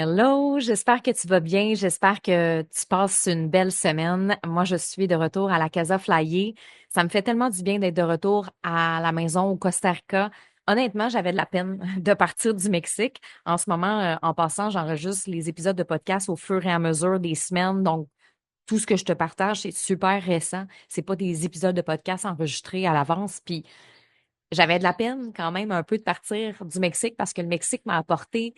Hello, j'espère que tu vas bien, j'espère que tu passes une belle semaine. Moi, je suis de retour à la Casa Flyer. Ça me fait tellement du bien d'être de retour à la maison au Costa Rica. Honnêtement, j'avais de la peine de partir du Mexique. En ce moment, en passant, j'enregistre les épisodes de podcast au fur et à mesure des semaines. Donc, tout ce que je te partage, c'est super récent. C'est pas des épisodes de podcast enregistrés à l'avance. Puis, j'avais de la peine quand même un peu de partir du Mexique parce que le Mexique m'a apporté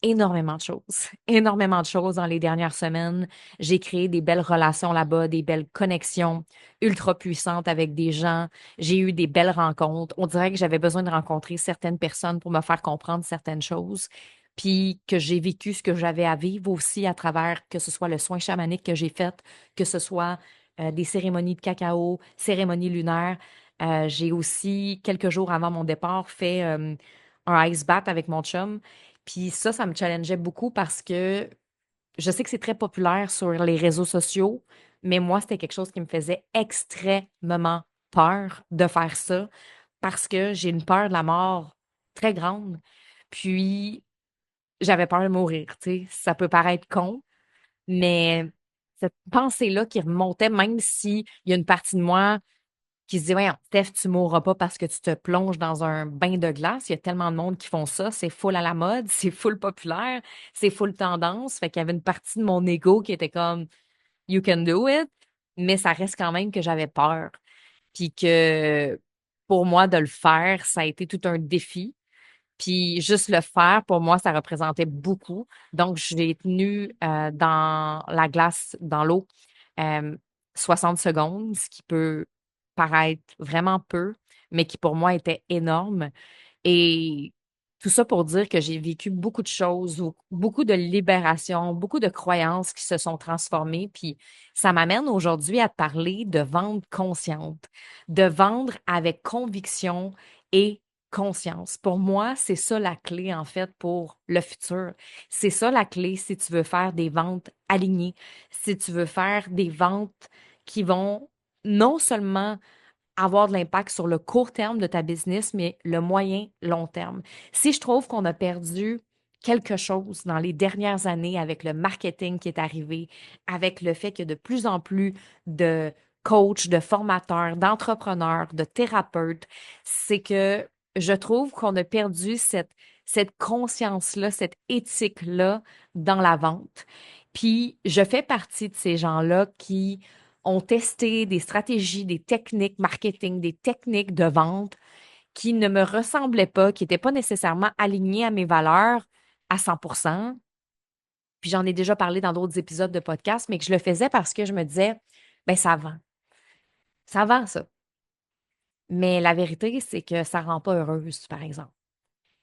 énormément de choses, énormément de choses dans les dernières semaines. J'ai créé des belles relations là-bas, des belles connexions ultra puissantes avec des gens. J'ai eu des belles rencontres. On dirait que j'avais besoin de rencontrer certaines personnes pour me faire comprendre certaines choses. Puis que j'ai vécu ce que j'avais à vivre aussi à travers que ce soit le soin chamanique que j'ai fait, que ce soit des cérémonies de cacao, cérémonies lunaires. J'ai aussi, quelques jours avant mon départ, fait un ice bath avec mon chum. Puis ça me challengeait beaucoup parce que je sais que c'est très populaire sur les réseaux sociaux, mais moi, c'était quelque chose qui me faisait extrêmement peur de faire ça parce que j'ai une peur de la mort très grande. Puis, j'avais peur de mourir, tu sais. Ça peut paraître con, mais cette pensée-là qui remontait, même s'il y a une partie de moi qui se dit, ouais, Steph, tu mourras pas parce que tu te plonges dans un bain de glace. Il y a tellement de monde qui font ça. C'est full à la mode, c'est full populaire, c'est full tendance. Fait qu'il y avait une partie de mon ego qui était comme, you can do it. Mais ça reste quand même que j'avais peur. Puis que pour moi, de le faire, ça a été tout un défi. Puis juste le faire, pour moi, ça représentait beaucoup. Donc, j'ai tenu dans la glace, dans l'eau, euh, 60 secondes, ce qui peut paraître vraiment peu, mais qui pour moi était énorme. Et tout ça pour dire que j'ai vécu beaucoup de choses, beaucoup de libération, beaucoup de croyances qui se sont transformées. Puis ça m'amène aujourd'hui à te parler de vente consciente, de vendre avec conviction et conscience. Pour moi, c'est ça la clé, en fait, pour le futur. C'est ça la clé si tu veux faire des ventes alignées, si tu veux faire des ventes qui vont non seulement avoir de l'impact sur le court terme de ta business, mais le moyen, long terme. Si je trouve qu'on a perdu quelque chose dans les dernières années avec le marketing qui est arrivé, avec le fait qu'il y a de plus en plus de coachs, de formateurs, d'entrepreneurs, de thérapeutes, c'est que je trouve qu'on a perdu cette conscience-là, cette éthique-là dans la vente. Puis, je fais partie de ces gens-là qui ont testé des stratégies, des techniques marketing, des techniques de vente qui ne me ressemblaient pas, qui n'étaient pas nécessairement alignées à mes valeurs à 100%. Puis j'en ai déjà parlé dans d'autres épisodes de podcast, mais que je le faisais parce que je me disais, ben ça vend. Ça vend ça. Mais la vérité, c'est que ça rend pas heureuse, par exemple.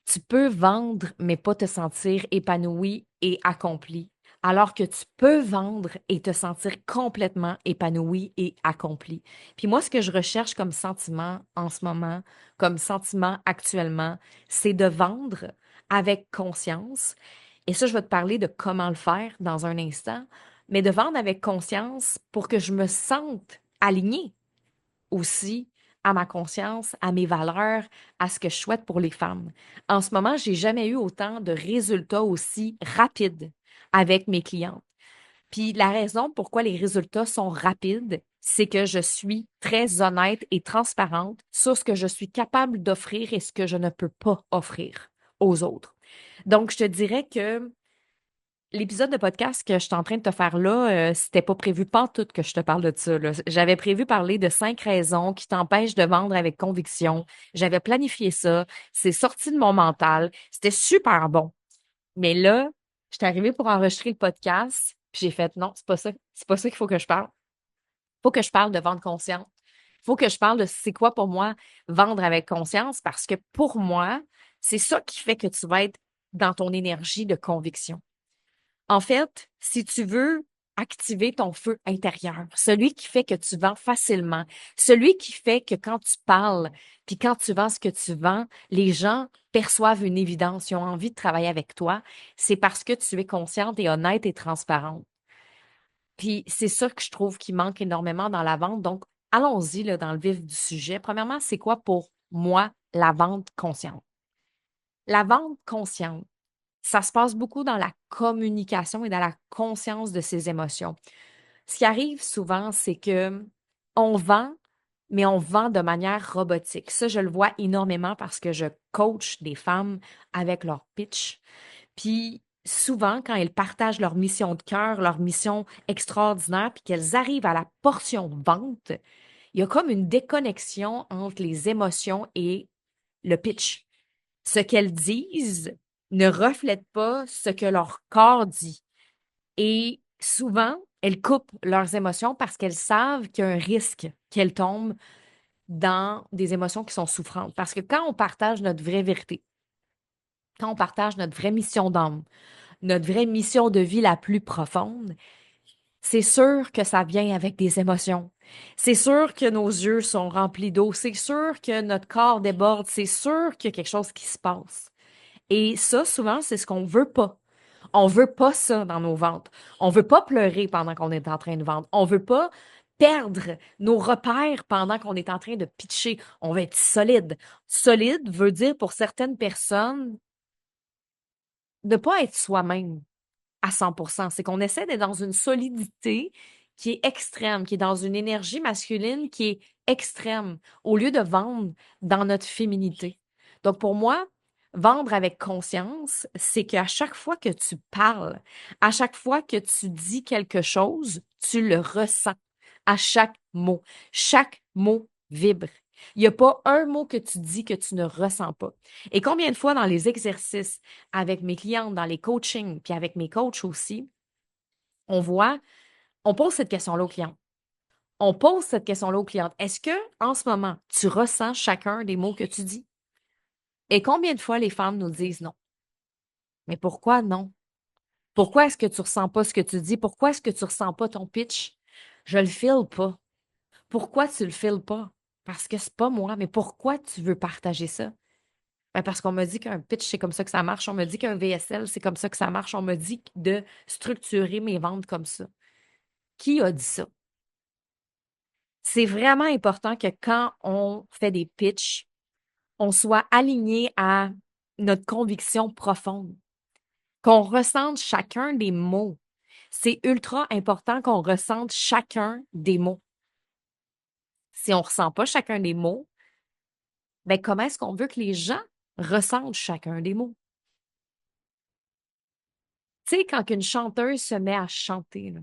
Tu peux vendre, mais pas te sentir épanoui et accompli, alors que tu peux vendre et te sentir complètement épanoui et accompli. Puis moi, ce que je recherche comme sentiment en ce moment, comme sentiment actuellement, c'est de vendre avec conscience. Et ça, je vais te parler de comment le faire dans un instant, mais de vendre avec conscience pour que je me sente alignée aussi à ma conscience, à mes valeurs, à ce que je souhaite pour les femmes. En ce moment, j'ai jamais eu autant de résultats aussi rapides avec mes clientes. Puis la raison pourquoi les résultats sont rapides, c'est que je suis très honnête et transparente sur ce que je suis capable d'offrir et ce que je ne peux pas offrir aux autres. Donc, je te dirais que l'épisode de podcast que je suis en train de te faire là, c'était pas prévu pantoute que je te parle de ça, là. J'avais prévu parler de 5 raisons qui t'empêchent de vendre avec conviction. J'avais planifié ça. C'est sorti de mon mental. C'était super bon. Mais là, j'étais arrivée pour enregistrer le podcast, puis j'ai fait non, c'est pas ça qu'il faut que je parle. Faut que je parle de vendre consciente. Faut que je parle de c'est quoi pour moi vendre avec conscience parce que pour moi, c'est ça qui fait que tu vas être dans ton énergie de conviction. En fait, si tu veux activer ton feu intérieur, celui qui fait que tu vends facilement, celui qui fait que quand tu parles, puis quand tu vends ce que tu vends, les gens perçoivent une évidence, ils ont envie de travailler avec toi, c'est parce que tu es consciente et honnête et transparente. Puis c'est ça que je trouve qui manque énormément dans la vente. Donc, allons-y là, dans le vif du sujet. Premièrement, c'est quoi pour moi la vente consciente? La vente consciente. Ça se passe beaucoup dans la communication et dans la conscience de ses émotions. Ce qui arrive souvent, c'est que on vend, mais on vend de manière robotique. Ça, je le vois énormément parce que je coach des femmes avec leur pitch. Puis souvent, quand elles partagent leur mission de cœur, leur mission extraordinaire, puis qu'elles arrivent à la portion vente, il y a comme une déconnexion entre les émotions et le pitch. Ce qu'elles disent ne reflète pas ce que leur corps dit. Et souvent, elles coupent leurs émotions parce qu'elles savent qu'il y a un risque qu'elles tombent dans des émotions qui sont souffrantes. Parce que quand on partage notre vraie vérité, quand on partage notre vraie mission d'âme, notre vraie mission de vie la plus profonde, c'est sûr que ça vient avec des émotions. C'est sûr que nos yeux sont remplis d'eau. C'est sûr que notre corps déborde. C'est sûr qu'il y a quelque chose qui se passe. Et ça, souvent, c'est ce qu'on veut pas. On veut pas ça dans nos ventes. On veut pas pleurer pendant qu'on est en train de vendre. On veut pas perdre nos repères pendant qu'on est en train de pitcher. On veut être solide. Solide veut dire pour certaines personnes de pas être soi-même à 100%. C'est qu'on essaie d'être dans une solidité qui est extrême, qui est dans une énergie masculine qui est extrême, au lieu de vendre dans notre féminité. Donc, pour moi, vendre avec conscience, c'est qu'à chaque fois que tu parles, à chaque fois que tu dis quelque chose, tu le ressens à chaque mot. Chaque mot vibre. Il n'y a pas un mot que tu dis que tu ne ressens pas. Et combien de fois dans les exercices avec mes clientes, dans les coachings, puis avec mes coachs aussi, on voit, on pose cette question-là aux clients. On pose cette question-là aux clientes. Est-ce que, en ce moment, tu ressens chacun des mots que tu dis? Et combien de fois les femmes nous disent non? Mais pourquoi non? Pourquoi est-ce que tu ressens pas ce que tu dis? Pourquoi est-ce que tu ressens pas ton pitch? Je le file pas. Pourquoi tu le files pas? Parce que c'est pas moi, mais pourquoi tu veux partager ça? Ben, parce qu'on m'a dit qu'un pitch, c'est comme ça que ça marche. On m'a dit qu'un VSL, c'est comme ça que ça marche. On m'a dit de structurer mes ventes comme ça. Qui a dit ça? C'est vraiment important que quand on fait des pitchs, on soit aligné à notre conviction profonde, qu'on ressente chacun des mots. C'est ultra important qu'on ressente chacun des mots. Si on ne ressent pas chacun des mots, ben comment est-ce qu'on veut que les gens ressentent chacun des mots? Tu sais, quand une chanteuse se met à chanter, là,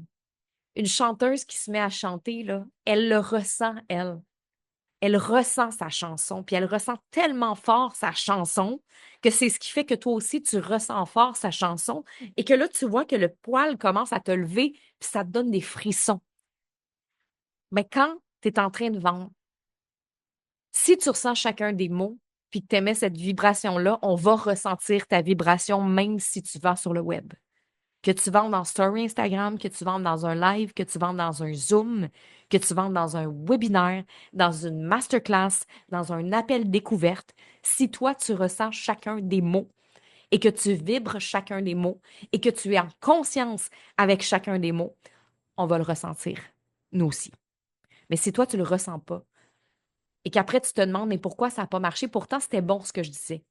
une chanteuse qui se met à chanter, là, elle le ressent, elle. Elle ressent sa chanson, puis elle ressent tellement fort sa chanson que c'est ce qui fait que toi aussi, tu ressens fort sa chanson et que là, tu vois que le poil commence à te lever, puis ça te donne des frissons. Mais quand tu es en train de vendre, si tu ressens chacun des mots, puis que tu aimais cette vibration-là, on va ressentir ta vibration même si tu vas sur le web. Que tu vendes en story Instagram, que tu vendes dans un live, que tu vendes dans un Zoom, que tu vendes dans un webinaire, dans une masterclass, dans un appel découverte, si toi, tu ressens chacun des mots et que tu vibres chacun des mots et que tu es en conscience avec chacun des mots, on va le ressentir, nous aussi. Mais si toi, tu le ressens pas et qu'après, tu te demandes, mais pourquoi ça n'a pas marché? Pourtant, c'était bon ce que je disais.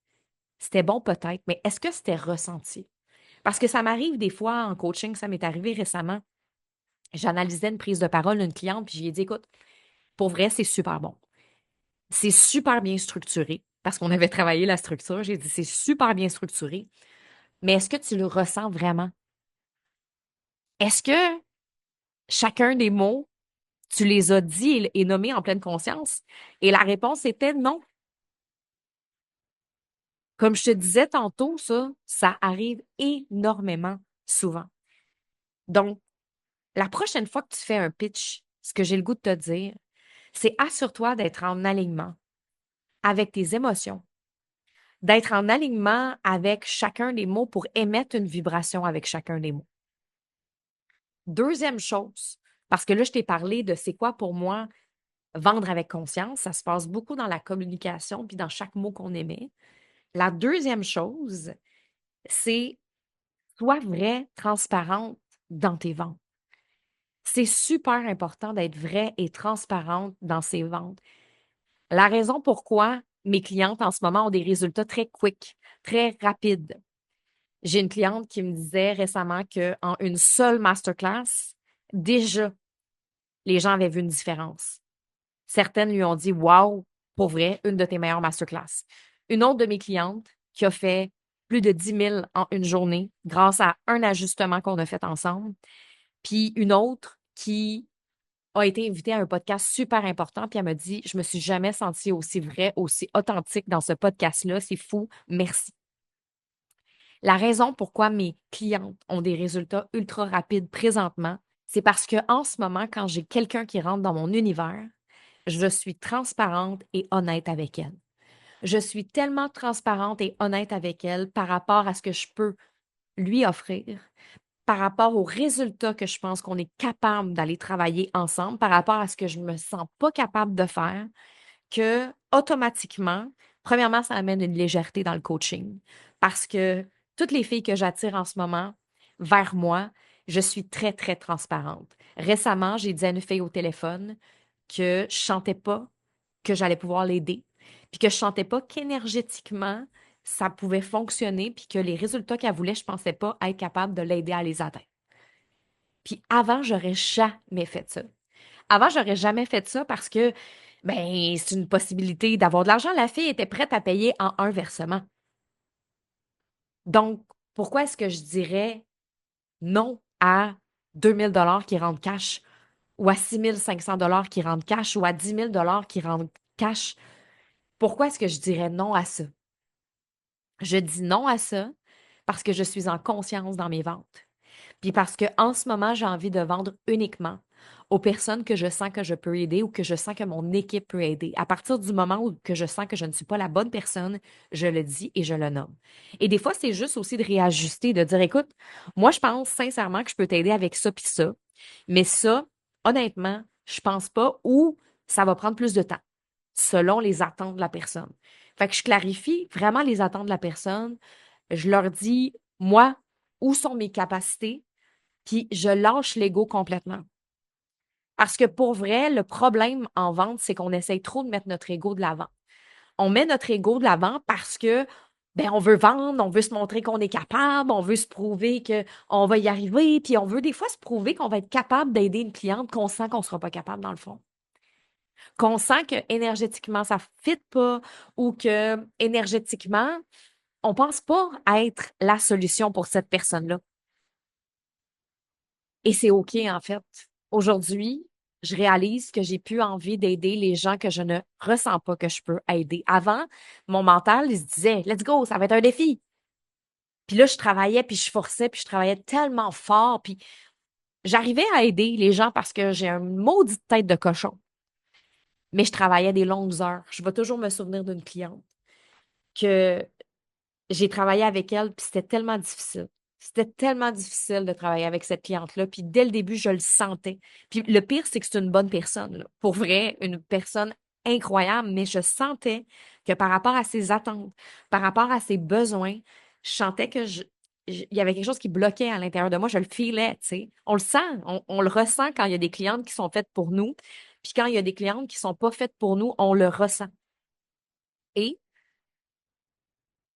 C'était bon peut-être, mais est-ce que c'était ressenti? Parce que ça m'arrive des fois en coaching, ça m'est arrivé récemment. J'analysais une prise de parole d'une cliente, puis j'ai dit, écoute, pour vrai, c'est super bon. C'est super bien structuré, parce qu'on avait travaillé la structure. J'ai dit, c'est super bien structuré, mais est-ce que tu le ressens vraiment? Est-ce que chacun des mots, tu les as dit et nommés en pleine conscience? Et la réponse était non. Comme je te disais tantôt, ça arrive énormément souvent. Donc, la prochaine fois que tu fais un pitch, ce que j'ai le goût de te dire, c'est assure-toi d'être en alignement avec tes émotions, d'être en alignement avec chacun des mots pour émettre une vibration avec chacun des mots. Deuxième chose, parce que là, je t'ai parlé de c'est quoi pour moi vendre avec conscience, ça se passe beaucoup dans la communication puis dans chaque mot qu'on émet. La deuxième chose, c'est sois vraie, transparente dans tes ventes. C'est super important d'être vraie et transparente dans ses ventes. La raison pourquoi mes clientes en ce moment ont des résultats très quick, très rapides, J'ai une cliente qui me disait récemment qu'en une seule masterclass, déjà, les gens avaient vu une différence. Certaines lui ont dit, wow, pour vrai, une de tes meilleures masterclass. Une autre de mes clientes qui a fait plus de 10 000 en une journée grâce à un ajustement qu'on a fait ensemble. Puis une autre qui a été invitée à un podcast super important, puis elle m'a dit, je me suis jamais sentie aussi vraie, aussi authentique dans ce podcast-là. C'est fou. Merci. La raison pourquoi mes clientes ont des résultats ultra rapides présentement, c'est parce que en ce moment, quand j'ai quelqu'un qui rentre dans mon univers, je suis transparente et honnête avec elle. Je suis tellement transparente et honnête avec elle par rapport à ce que je peux lui offrir, par rapport aux résultats que je pense qu'on est capable d'aller travailler ensemble, par rapport à ce que je me sens pas capable de faire, que automatiquement, premièrement, ça amène une légèreté dans le coaching parce que toutes les filles que j'attire en ce moment vers moi, je suis très, très transparente. Récemment, j'ai dit à une fille au téléphone que je sentais pas que j'allais pouvoir l'aider, puis que je sentais pas qu'énergétiquement, ça pouvait fonctionner, puis que les résultats qu'elle voulait, je pensais pas être capable de l'aider à les atteindre. Puis avant, j'aurais jamais fait ça. Avant, j'aurais jamais fait ça parce que, ben, c'est une possibilité d'avoir de l'argent. La fille était prête à payer en un versement. Donc, pourquoi est-ce que je dirais non à 2 000 $ qui rentrent cash ou à 6 500 $ qui rentrent cash ou à 10 000 $ qui rentrent cash? Pourquoi est-ce que je dirais non à ça? Je dis non à ça parce que je suis en conscience dans mes ventes. Puis parce que en ce moment, j'ai envie de vendre uniquement aux personnes que je sens que je peux aider ou que je sens que mon équipe peut aider. À partir du moment où que je sens que je ne suis pas la bonne personne, je le dis et je le nomme. Et des fois, c'est juste aussi de réajuster, de dire, écoute, moi, je pense sincèrement que je peux t'aider avec ça puis ça, mais ça, honnêtement, je pense pas ou ça va prendre plus de temps selon les attentes de la personne. Fait que je clarifie vraiment les attentes de la personne. Je leur dis, moi, où sont mes capacités, puis je lâche l'ego complètement. Parce que pour vrai, le problème en vente, c'est qu'on essaye trop de mettre notre ego de l'avant. On met notre ego de l'avant parce que ben on veut vendre, on veut se montrer qu'on est capable, on veut se prouver qu'on va y arriver, puis on veut des fois se prouver qu'on va être capable d'aider une cliente qu'on sent qu'on ne sera pas capable dans le fond. Qu'on sent que énergétiquement ça ne fit pas ou que énergétiquement on pense pas être la solution pour cette personne-là. Et c'est OK, en fait. Aujourd'hui, je réalise que j'ai plus envie d'aider les gens que je ne ressens pas que je peux aider. Avant, mon mental, il se disait, let's go, ça va être un défi. Puis là, je travaillais, puis je forçais, puis je travaillais tellement fort, puis j'arrivais à aider les gens parce que j'ai une maudite tête de cochon. Mais je travaillais des longues heures. Je vais toujours me souvenir d'une cliente que j'ai travaillé avec elle, puis c'était tellement difficile. C'était tellement difficile de travailler avec cette cliente-là. Puis dès le début, je le sentais. Puis le pire, c'est que c'est une bonne personne, là. Pour vrai, une personne incroyable, mais je sentais que par rapport à ses attentes, par rapport à ses besoins, je sentais que il y avait quelque chose qui bloquait à l'intérieur de moi. Je le filais, tu sais. On le sent, on le ressent quand il y a des clientes qui sont faites pour nous. Puis quand il y a des clientes qui sont pas faites pour nous, on le ressent. Et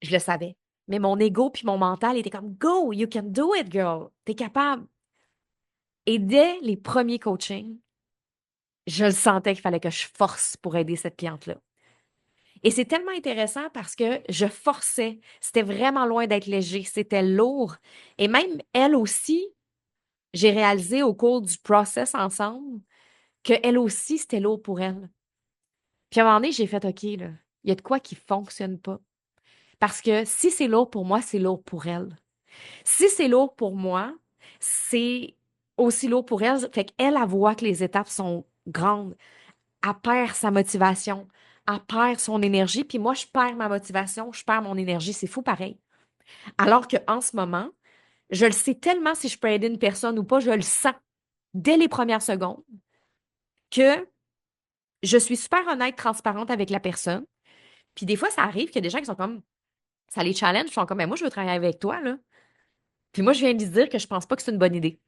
je le savais. Mais mon ego puis mon mental était comme Go, you can do it, girl. T'es capable. Et dès les premiers coachings, je le sentais qu'il fallait que je force pour aider cette cliente-là. Et c'est tellement intéressant parce que je forçais. C'était vraiment loin d'être léger. C'était lourd. Et même elle aussi, j'ai réalisé au cours du process ensemble qu'elle aussi, c'était lourd pour elle. Puis à un moment donné, j'ai fait OK, là, il y a de quoi qui fonctionne pas. Parce que si c'est lourd pour moi, c'est lourd pour elle. Si c'est lourd pour moi, c'est aussi lourd pour elle. Fait qu'elle, elle voit que les étapes sont grandes. Elle perd sa motivation. Elle perd son énergie. Puis moi, je perds ma motivation, je perds mon énergie. C'est fou pareil. Alors qu'en ce moment, je le sais tellement si je peux aider une personne ou pas, je le sens dès les premières secondes que je suis super honnête, transparente avec la personne. Puis des fois, ça arrive qu'il y a des gens qui sont comme, ça les challenge, ils sont comme, mais moi, je veux travailler avec toi, là. Puis moi, je viens de lui dire que je pense pas que c'est une bonne idée.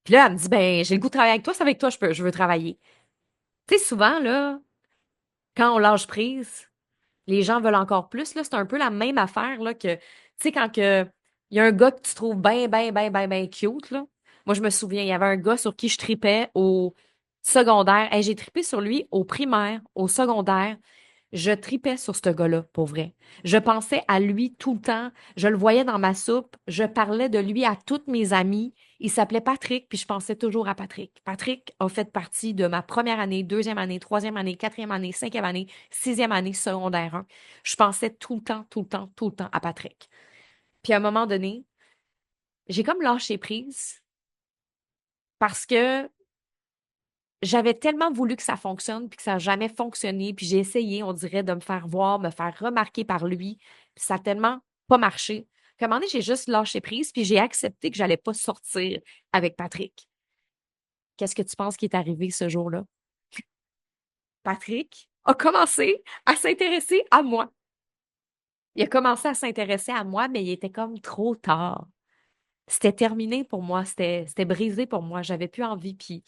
Puis là, elle me dit, ben, j'ai le goût de travailler avec toi, c'est avec toi, je veux travailler. Tu sais, souvent, là, quand on lâche prise, Les gens veulent encore plus, là. C'est un peu la même affaire, là, que, tu sais, quand que, il y a un gars que tu trouves bien cute, là. Moi, je me souviens, il y avait un gars sur qui je tripais au secondaire. Hey, j'ai trippé sur lui au primaire, au secondaire. Je tripais sur ce gars-là, pour vrai. Je pensais à lui tout le temps. Je le voyais dans ma soupe. Je parlais de lui à toutes mes amies. Il s'appelait Patrick, puis je pensais toujours à Patrick. Patrick a fait partie de ma première année, deuxième année, troisième année, quatrième année, cinquième année, sixième année, secondaire 1. Je pensais tout le temps, tout le temps, tout le temps à Patrick. Puis à un moment donné, j'ai comme lâché prise parce que j'avais tellement voulu que ça fonctionne, puis que ça n'a jamais fonctionné, puis j'ai essayé, on dirait, de me faire voir, me faire remarquer par lui, puis ça a tellement pas marché qu'à un moment donné, j'ai juste lâché prise, puis j'ai accepté que j'allais pas sortir avec Patrick. Qu'est-ce que tu penses qui est arrivé ce jour-là? Patrick a commencé à s'intéresser à moi. Il a commencé à s'intéresser à moi, mais il était comme trop tard. C'était terminé pour moi, c'était brisé pour moi, j'avais plus envie, puis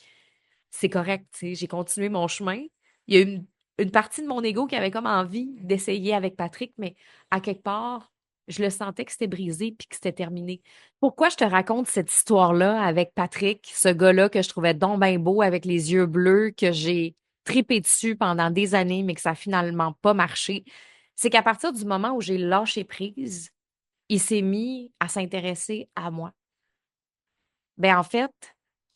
c'est correct, tu sais, j'ai continué mon chemin. Il y a une partie de mon ego qui avait comme envie d'essayer avec Patrick, mais à quelque part, je le sentais que c'était brisé puis que c'était terminé. Pourquoi je te raconte cette histoire-là avec Patrick, ce gars-là que je trouvais donc bien beau avec les yeux bleus, que j'ai tripé dessus pendant des années, mais que ça a finalement pas marché? C'est qu'à partir du moment où j'ai lâché prise, il s'est mis à s'intéresser à moi. Ben, en fait,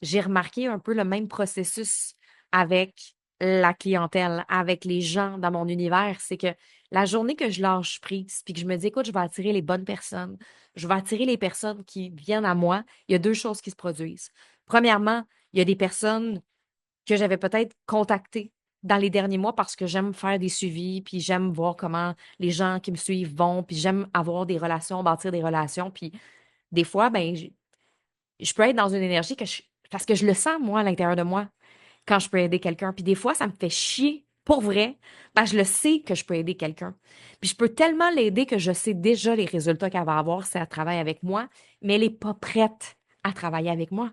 j'ai remarqué un peu le même processus avec la clientèle, avec les gens dans mon univers. C'est que la journée que je lâche prise, puis que je me dis, écoute, je vais attirer les bonnes personnes, je vais attirer les personnes qui viennent à moi, il y a deux choses qui se produisent. Premièrement, il y a des personnes que j'avais peut-être contactées dans les derniers mois parce que j'aime faire des suivis, puis j'aime voir comment les gens qui me suivent vont, puis j'aime avoir des relations, bâtir des relations, puis des fois, ben, je peux être dans une énergie parce que je le sens, moi, à l'intérieur de moi, quand je peux aider quelqu'un. Puis des fois, ça me fait chier, pour vrai, parce que je le sais que je peux aider quelqu'un. Puis je peux tellement l'aider que je sais déjà les résultats qu'elle va avoir si elle travaille avec moi, mais elle n'est pas prête à travailler avec moi.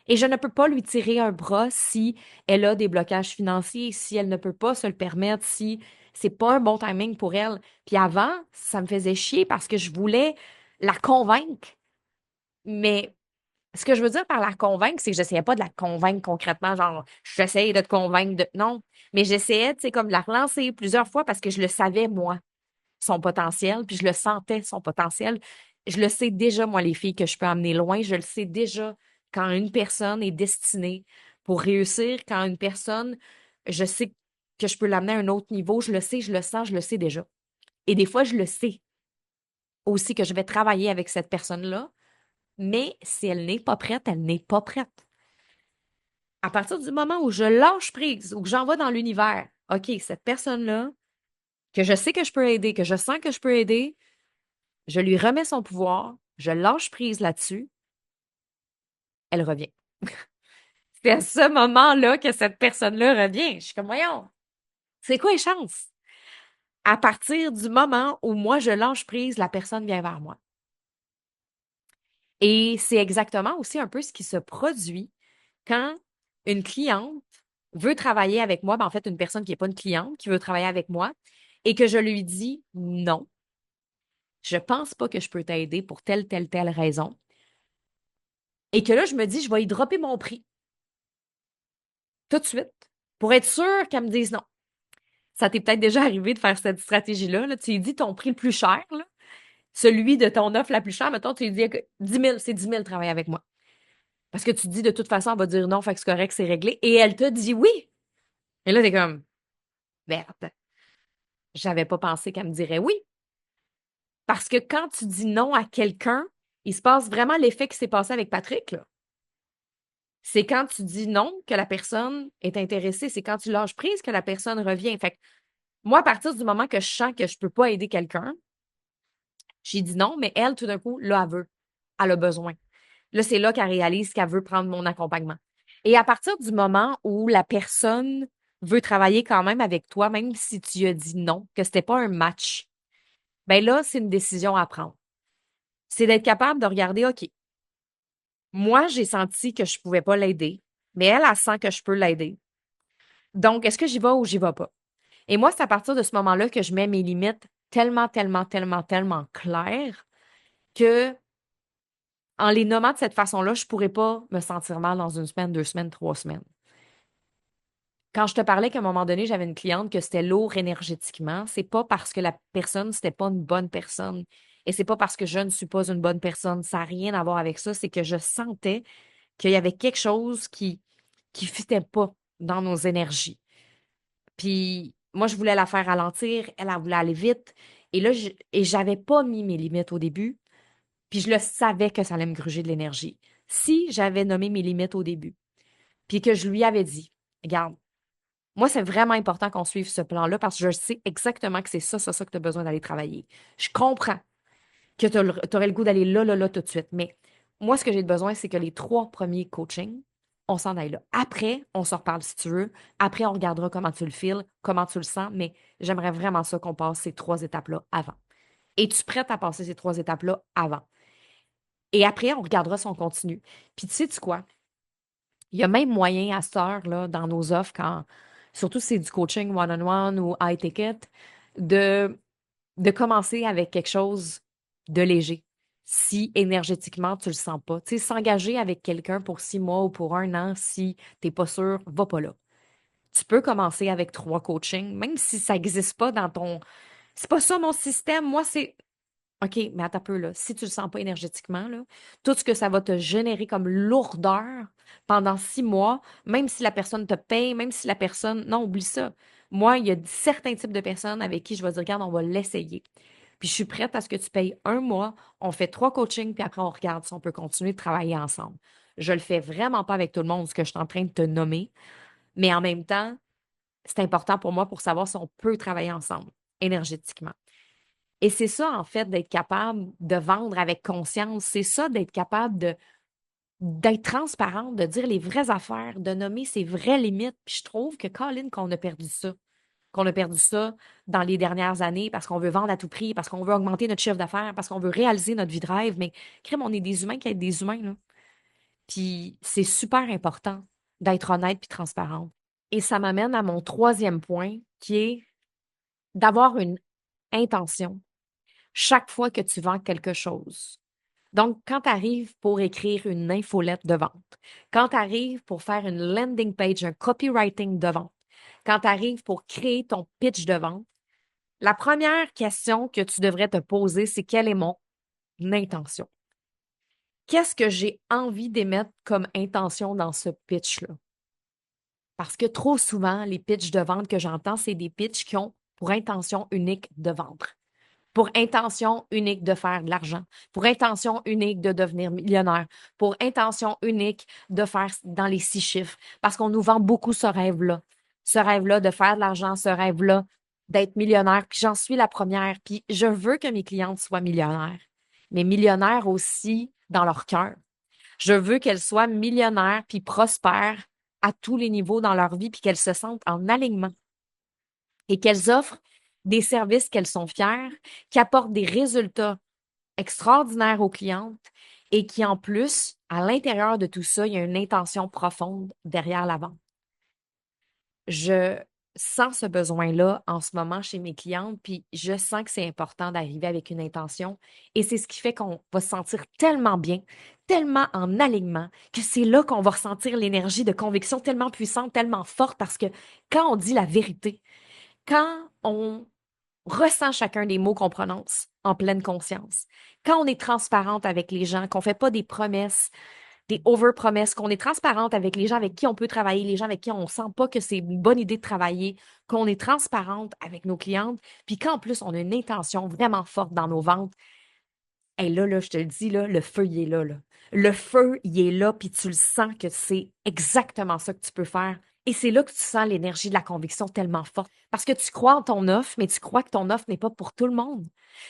Et je ne peux pas lui tirer un bras si elle a des blocages financiers, si elle ne peut pas se le permettre, si c'est pas un bon timing pour elle. Puis avant, ça me faisait chier parce que je voulais la convaincre, mais ce que je veux dire par la convaincre, c'est que j'essayais pas de la convaincre concrètement, genre, j'essayais de te convaincre de. Non, mais j'essayais, tu sais, comme de la relancer plusieurs fois parce que je le savais, moi, son potentiel, puis je le sentais, son potentiel. Je le sais déjà, moi, les filles que je peux amener loin. Je le sais déjà quand une personne est destinée pour réussir, quand une personne, je sais que je peux l'amener à un autre niveau. Je le sais, je le sens, je le sais déjà. Et des fois, je le sais aussi que je vais travailler avec cette personne-là, mais si elle n'est pas prête, elle n'est pas prête. À partir du moment où je lâche prise, ou que j'envoie dans l'univers, OK, cette personne-là, que je sais que je peux aider, que je sens que je peux aider, je lui remets son pouvoir, je lâche prise là-dessus, elle revient. C'est à ce moment-là que cette personne-là revient. Je suis comme, voyons, c'est quoi les chances? À partir du moment où moi, je lâche prise, la personne vient vers moi. Et c'est exactement aussi un peu ce qui se produit quand une cliente veut travailler avec moi, ben en fait, une personne qui n'est pas une cliente, qui veut travailler avec moi, et que je lui dis non, je pense pas que je peux t'aider pour telle raison, et que là, je me dis, je vais y dropper mon prix tout de suite pour être sûre qu'elle me dise non. Ça t'est peut-être déjà arrivé de faire cette stratégie-là. Là. Tu lui dis ton prix le plus cher, là, celui de ton offre la plus chère, mettons, tu lui dis que 10 000, c'est 10 000 travailler avec moi. Parce que tu te dis de toute façon, elle va dire non, fait que c'est correct, c'est réglé. Et elle te dit oui. Et là, t'es comme, merde, j'avais pas pensé qu'elle me dirait oui. Parce que quand tu dis non à quelqu'un, il se passe vraiment l'effet qui s'est passé avec Patrick, là. C'est quand tu dis non que la personne est intéressée. C'est quand tu lâches prise que la personne revient. Fait que moi, à partir du moment que je sens que je peux pas aider quelqu'un, j'ai dit non, mais elle, tout d'un coup, là, elle veut. Elle a besoin. Là, c'est là qu'elle réalise qu'elle veut prendre mon accompagnement. Et à partir du moment où la personne veut travailler quand même avec toi, même si tu as dit non, que c'était pas un match, ben là, c'est une décision à prendre. C'est d'être capable de regarder, OK, moi, j'ai senti que je pouvais pas l'aider, mais elle sent que je peux l'aider. Donc, est-ce que j'y vais ou j'y vais pas? Et moi, c'est à partir de ce moment-là que je mets mes limites tellement, tellement, tellement, tellement claires que en les nommant de cette façon-là, je pourrais pas me sentir mal dans une semaine, 2 semaines, 3 semaines. Quand je te parlais qu'à un moment donné, j'avais une cliente que c'était lourd énergétiquement, c'est pas parce que la personne, c'était pas une bonne personne. Et c'est pas parce que je ne suis pas une bonne personne. Ça n'a rien à voir avec ça. C'est que je sentais qu'il y avait quelque chose qui fitait pas dans nos énergies. Puis moi, je voulais la faire ralentir, elle voulait aller vite. Et là, j'avais pas mis mes limites au début, puis je le savais que ça allait me gruger de l'énergie. Si j'avais nommé mes limites au début, puis que je lui avais dit, regarde, moi, c'est vraiment important qu'on suive ce plan-là parce que je sais exactement que c'est ça que tu as besoin d'aller travailler. Je comprends que tu aurais le goût d'aller là, là, là, tout de suite. Mais moi, ce que j'ai besoin, c'est que les 3 premiers coachings, on s'en aille là. Après, on se reparle si tu veux. Après, on regardera comment tu le files, comment tu le sens. Mais j'aimerais vraiment ça qu'on passe ces 3 étapes-là avant. Es-tu prête à passer ces 3 étapes-là avant? Et après, on regardera si on continue. Puis tu sais-tu quoi? Il y a même moyen à cette heure-là, dans nos offres, surtout si c'est du coaching one-on-one ou high ticket, de, de commencer avec quelque chose de léger. Si énergétiquement, tu le sens pas. Tu sais, s'engager avec quelqu'un pour 6 mois ou pour un an, si tu n'es pas sûr, va pas là. Tu peux commencer avec 3 coachings, même si ça n'existe pas dans ton. C'est pas ça mon système. Moi, c'est OK, mais attends un peu, là. Si tu le sens pas énergétiquement, là, tout ce que ça va te générer comme lourdeur pendant 6 mois, même si la personne te paye, même si la personne. Non, oublie ça. Moi, il y a certains types de personnes avec qui je vais dire, regarde, on va l'essayer. Puis je suis prête à ce que tu payes un mois, on fait 3 coachings, puis après, on regarde si on peut continuer de travailler ensemble. Je le fais vraiment pas avec tout le monde, ce que je suis en train de te nommer, mais en même temps, c'est important pour moi pour savoir si on peut travailler ensemble énergétiquement. Et c'est ça, en fait, d'être capable de vendre avec conscience. C'est ça, d'être capable d'être transparente, de dire les vraies affaires, de nommer ses vraies limites. Puis je trouve que, Colin, qu'on a perdu ça. Qu'on a perdu ça dans les dernières années parce qu'on veut vendre à tout prix, parce qu'on veut augmenter notre chiffre d'affaires, parce qu'on veut réaliser notre vie de rêve. Mais, crème, on est des humains qui aident des humains, là. Puis c'est super important d'être honnête puis transparente. Et ça m'amène à mon troisième point, qui est d'avoir une intention chaque fois que tu vends quelque chose. Donc, quand tu arrives pour écrire une infolette de vente, quand tu arrives pour faire une landing page, un copywriting de vente, quand tu arrives pour créer ton pitch de vente, la première question que tu devrais te poser, c'est quelle est mon intention? Qu'est-ce que j'ai envie d'émettre comme intention dans ce pitch-là? Parce que trop souvent, les pitchs de vente que j'entends, c'est des pitchs qui ont pour intention unique de vendre, pour intention unique de faire de l'argent, pour intention unique de devenir millionnaire, pour intention unique de faire dans les 6 chiffres, parce qu'on nous vend beaucoup ce rêve-là de faire de l'argent, ce rêve-là d'être millionnaire, puis j'en suis la première, puis je veux que mes clientes soient millionnaires, mais millionnaires aussi dans leur cœur. Je veux qu'elles soient millionnaires puis prospèrent à tous les niveaux dans leur vie, puis qu'elles se sentent en alignement et qu'elles offrent des services qu'elles sont fières, qui apportent des résultats extraordinaires aux clientes et qui, en plus, à l'intérieur de tout ça, il y a une intention profonde derrière la vente. Je sens ce besoin-là en ce moment chez mes clientes, puis je sens que c'est important d'arriver avec une intention et c'est ce qui fait qu'on va se sentir tellement bien, tellement en alignement, que c'est là qu'on va ressentir l'énergie de conviction tellement puissante, tellement forte, parce que quand on dit la vérité, quand on ressent chacun des mots qu'on prononce en pleine conscience. Quand on est transparente avec les gens, qu'on ne fait pas des promesses, des over-promesses, qu'on est transparente avec les gens avec qui on peut travailler, les gens avec qui on ne sent pas que c'est une bonne idée de travailler, qu'on est transparente avec nos clientes, puis qu'en plus, on a une intention vraiment forte dans nos ventes. Et là, je te le dis, là, le feu, il est là, là. Le feu, il est là, puis tu le sens que c'est exactement ça que tu peux faire. Et c'est là que tu sens l'énergie de la conviction tellement forte. Parce que tu crois en ton offre, mais tu crois que ton offre n'est pas pour tout le monde.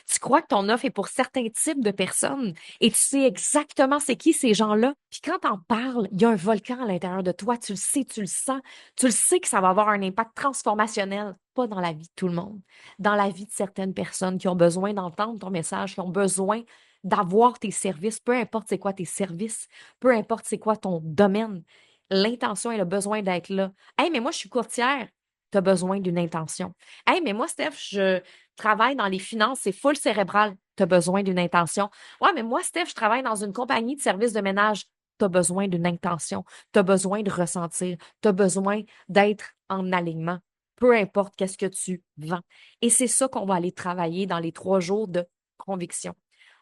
Tu crois que ton offre est pour certains types de personnes. Et tu sais exactement c'est qui ces gens-là. Puis quand t'en parles, il y a un volcan à l'intérieur de toi. Tu le sais, tu le sens. Tu le sais que ça va avoir un impact transformationnel. Pas dans la vie de tout le monde. Dans la vie de certaines personnes qui ont besoin d'entendre ton message, qui ont besoin d'avoir tes services, peu importe c'est quoi tes services, peu importe c'est quoi ton domaine. L'intention et le besoin d'être là. Hey, mais moi, je suis courtière. Tu as besoin d'une intention. Hey, mais moi, Steph, je travaille dans les finances, c'est full cérébral. Tu as besoin d'une intention. Ouais, mais moi, Steph, je travaille dans une compagnie de services de ménage. Tu as besoin d'une intention. Tu as besoin de ressentir. Tu as besoin d'être en alignement. Peu importe qu'est-ce que tu vends. Et c'est ça qu'on va aller travailler dans les 3 jours de conviction.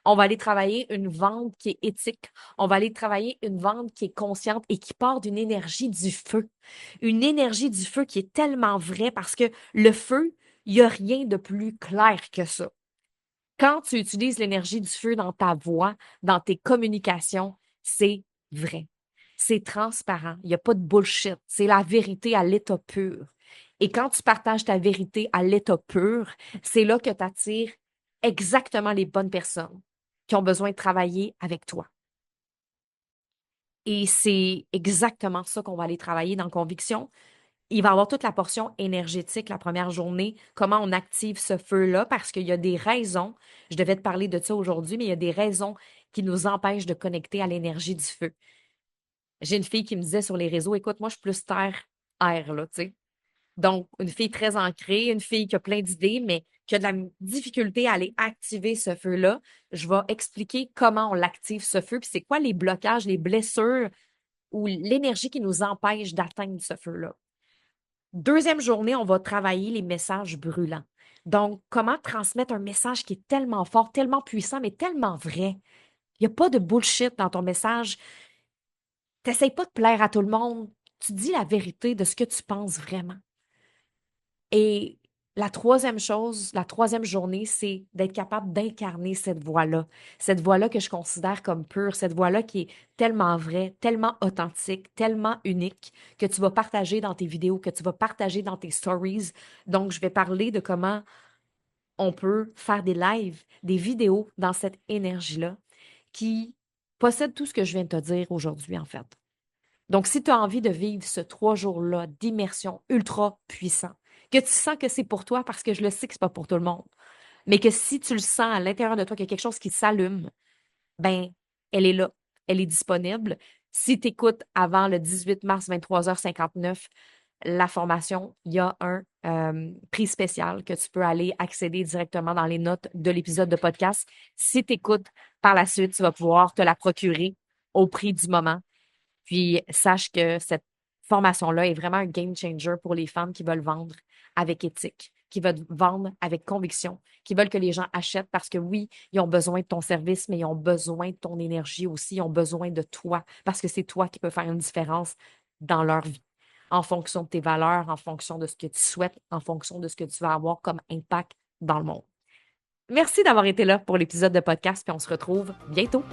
On va aller travailler une vente qui est éthique. On va aller travailler une vente qui est consciente et qui part d'une énergie du feu. Une énergie du feu qui est tellement vraie parce que le feu, il n'y a rien de plus clair que ça. Quand tu utilises l'énergie du feu dans ta voix, dans tes communications, c'est vrai. C'est transparent. Il n'y a pas de bullshit. C'est la vérité à l'état pur. Et quand tu partages ta vérité à l'état pur, c'est là que tu attires exactement les bonnes personnes qui ont besoin de travailler avec toi. Et c'est exactement ça qu'on va aller travailler dans Conviction. Il va y avoir toute la portion énergétique la première journée, comment on active ce feu-là, parce qu'il y a des raisons, je devais te parler de ça aujourd'hui, mais il y a des raisons qui nous empêchent de connecter à l'énergie du feu. J'ai une fille qui me disait sur les réseaux, écoute, moi, je suis plus terre-air, là, tu sais. Donc, une fille très ancrée, une fille qui a plein d'idées, mais qui a de la difficulté à aller activer ce feu-là. Je vais expliquer comment on l'active, ce feu, puis c'est quoi les blocages, les blessures ou l'énergie qui nous empêche d'atteindre ce feu-là. Deuxième journée, on va travailler les messages brûlants. Donc, comment transmettre un message qui est tellement fort, tellement puissant, mais tellement vrai. Il n'y a pas de bullshit dans ton message. Tu n'essayes pas de plaire à tout le monde. Tu dis la vérité de ce que tu penses vraiment. Et la troisième chose, la troisième journée, c'est d'être capable d'incarner cette voix-là. Cette voix-là que je considère comme pure, cette voix-là qui est tellement vraie, tellement authentique, tellement unique, que tu vas partager dans tes vidéos, que tu vas partager dans tes stories. Donc, je vais parler de comment on peut faire des lives, des vidéos dans cette énergie-là qui possède tout ce que je viens de te dire aujourd'hui, en fait. Donc, si tu as envie de vivre ce 3 jours-là d'immersion ultra puissant, que tu sens que c'est pour toi, parce que je le sais que c'est pas pour tout le monde, mais que si tu le sens à l'intérieur de toi, qu'il y a quelque chose qui s'allume, ben, elle est là, elle est disponible. Si tu écoutes avant le 18 mars, 23h59, la formation, il y a un prix spécial que tu peux aller accéder directement dans les notes de l'épisode de podcast. Si tu écoutes par la suite, tu vas pouvoir te la procurer au prix du moment. Puis sache que cette formation-là est vraiment un game changer pour les femmes qui veulent vendre avec éthique, qui veulent vendre avec conviction, qui veulent que les gens achètent parce que oui, ils ont besoin de ton service, mais ils ont besoin de ton énergie aussi, ils ont besoin de toi parce que c'est toi qui peux faire une différence dans leur vie, en fonction de tes valeurs, en fonction de ce que tu souhaites, en fonction de ce que tu vas avoir comme impact dans le monde. Merci d'avoir été là pour l'épisode de podcast, puis on se retrouve bientôt.